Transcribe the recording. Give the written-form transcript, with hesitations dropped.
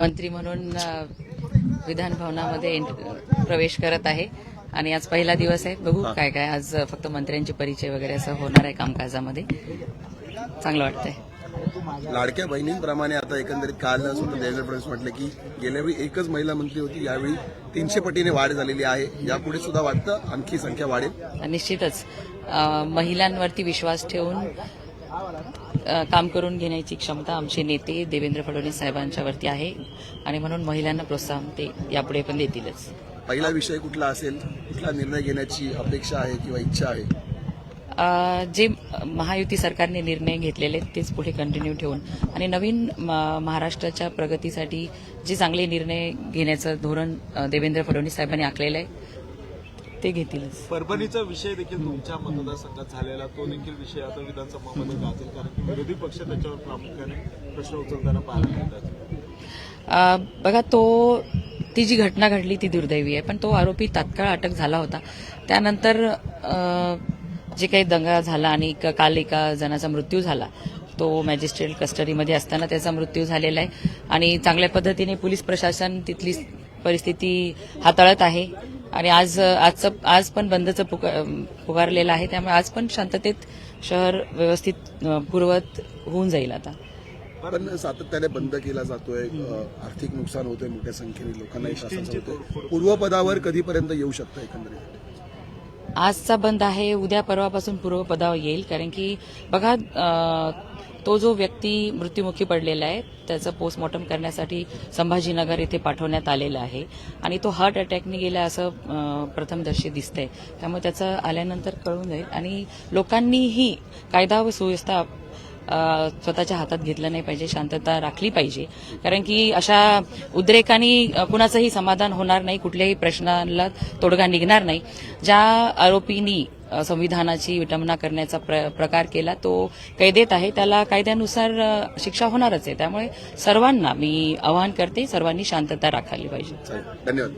मंत्री म्हणून विधान भवनामध्ये प्रवेश करत आहे आणि आज पहिला दिवस आहे. बघू काय काय आज फक्त मंत्र्यांचे परिचय वगैरे असं होणार आहे कामकाजामध्ये. चांगलं वाटतंय. लाडक्या बहिणींप्रमाणे आता एकंदरीत काल स्वतः देवेंद्र फडणवीस म्हटलं की गेल्या वेळी एकच महिला मंत्री होती, यावेळी 300 पटीने वाढ झालेली आहे. यापुढे सुद्धा वाटतं आणखी संख्या वाढेल. निश्चितच महिलांवरती विश्वास ठेवून काम करून घेण्याची क्षमता आमचे नेते देवेंद्र फडणवीस साहेबांच्यावरती आहे आणि म्हणून महिलांना प्रोत्साहन ते यापुढे पण देतीलच. पहिला विषय कुठला असेल, कुठला निर्णय घेण्याची अपेक्षा आहे किंवा इच्छा आहे? जे महायुती सरकारने निर्णय घेतलेले तेच पुढे कंटिन्यू ठेवून आणि नवीन महाराष्ट्राच्या प्रगतीसाठी जे चांगले निर्णय घेण्याचं धोरण देवेंद्र फडणवीस साहेबांनी आखलेलं आहे ते घेतीलच. परभणीचा विषय देखील तुमच्या मतदारसंघात झालेला तो देखील विषय आता विधानसभामध्ये गाजेल, कारण की विरोधी पक्ष त्याच्यावर प्रामुख्याने प्रश्न उचलताना पाहायला मिळतात. बघा, ती जी घटना घडली ती दुर्दैवी आहे, पण तो आरोपी तात्काळ अटक झाला होता. त्यानंतर जे काही दंगा झाला आणि काल एका जणाचा मृत्यू झाला, तो मॅजिस्ट्रेट कस्टडीमध्ये असताना त्याचा मृत्यू झालेला आहे आणि चांगल्या पद्धतीने पोलीस प्रशासन तिथली परिस्थिती हाताळत आहे आणि आज पण बंदचं पुकारलेलं आहे. त्यामुळे आज पण शांततेत शहर व्यवस्थित पूर्वत होऊन जाईल. आता पण सातत्याने बंद केला जातोय, आर्थिक नुकसान होतंय, मोठ्या संख्येने लोकांना त्रास होतोय. पूर्वपदावर कधीपर्यंत येऊ शकतं एकंदरीत? आजचा बंद आहे, उद्या परवापासून पूर्वपदावर येईल. कारण की बघा, तो जो व्यक्ती मृत्युमुखी पडलेला आहे त्याचं पोस्टमॉर्टम करण्यासाठी संभाजीनगर येथे पाठवण्यात आलेलं आहे आणि तो हार्ट अटॅकने गेला असं प्रथमदर्शी दिसतंय. त्यामुळे त्याचं आल्यानंतर कळून जाईल आणि लोकांनीही कायदा व सुव्यवस्था स्वतःच्या हातात घेतलं नाही पाहिजे, शांतता राखली पाहिजे. कारण की अशा उद्रेकांनी कुणाचंही समाधान होणार नाही, कुठल्याही प्रश्नाला तोडगा निघणार नाही. ज्या आरोपींनी संविधानाची विटंबना करण्याचा प्रकार केला तो कैदेत आहे, त्याला कायद्यानुसार शिक्षा होणारच आहे. त्यामुळे सर्वांना मी आवाहन करते, सर्वांनी शांतता राखायला पाहिजे. धन्यवाद.